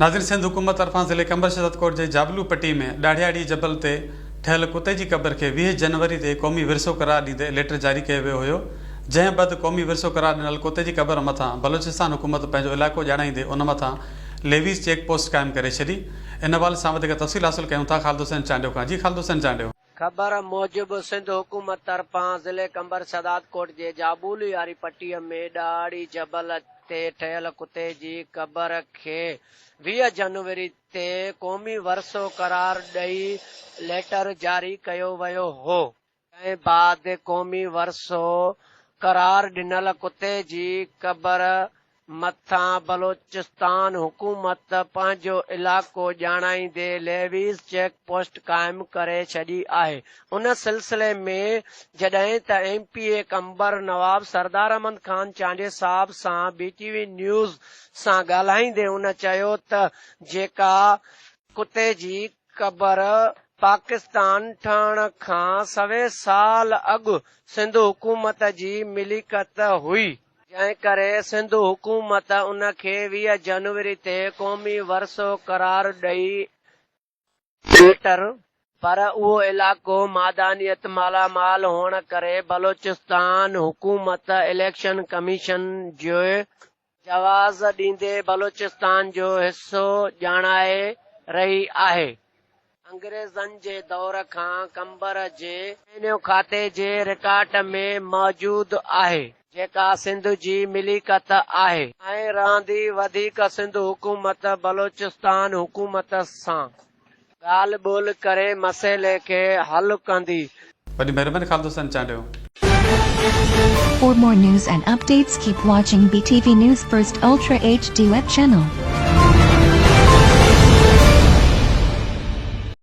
नाज़िर सिंध हुकूमत तरफ़ां ज़िले कंबर शहदतकोट जे जाबलू पट्टी में ॾाढियाड़ी जबल ते ठहियल कुते जी क़बर खे 20 जनवरी ते क़ौमी विरसो करार ॾींदे लेटर जारी कयो वियो हुयो। जंहिं बैदि क़ौमी विरसो करार ॾिनल कुते जी क़बर मथां बलोचिस्तान हुकूमत पंहिंजो इलाइक़ो ॼाणाईंदे उन मथां लेवीज़ चेक पोस्ट क़ाइमु करे छॾी। इन हवाले सां वधीक तफ़सील हासिल कयूं था ख़ालिद हुसैन चांडियो खां। जी ख़ालिद हुसैन चांडियो। ख़बर मूजिबि सिंध हुकूमत तरफ़ां ज़िले कंबर शहदादकोट जे जाबूली वारी पट्टीअ में ॾाढ़ी जबल ते ठहियल कुते जी क़बर खे 20 जनवरी ते क़ौमी वरसो करार ॾेई लेटर जारी कयो वियो हो। ऐं बाद क़ौमी वरसो करार ॾिनल कुते जी क़बर मथां बलोचिस्तान हुकूमत पंहिंजो इलाइक़ो ॼाणाईंदे लेवीज़ चेक पोस्ट क़ाइमु करे छॾी आहे। उन सिलसिले में जॾहिं त MPA कंबर नवाब सरदार अहमद ख़ान चांडे साहब सां BTV न्यूज़ सां ॻाल्हाईंदे उन चयो त जेका कुते जी क़बर पाकिस्तान ठहण खां 1.25 साल अॻु सिंध हुकूमत जी मिलिकत हुई, जंहिं करे सिंध हुकूमत उन खे 20 जनवरी ते क़ौमी वरसो करार ॾेई लेटर, पर उहो इलाइक़ो मादानियत मालामाल हुअण करे बलोचिस्तान हुकूमत इलेक्शन कमीशन जो जवाज़ ॾींदे बलोचिस्तान जो हिसो ॼाणाए रही आहे। अंग्रेज़नि जे दौर खां कंबर जे रेवेन्यू खाते जे रिकॉर्ड में मौजूद आहे, जेका सिंध जी मिलिकत आहे ऐं रहंदी वधीक सिंध हुकूमत बलोचिस्तान हुकूमत सां ॻाल्हि ॿोल करे मसइले खे हल कंदी। वॾी महिरबानी ख़ालिद Hussain Chandio. For more news and updates, keep watching BTV News First Ultra HD web channel.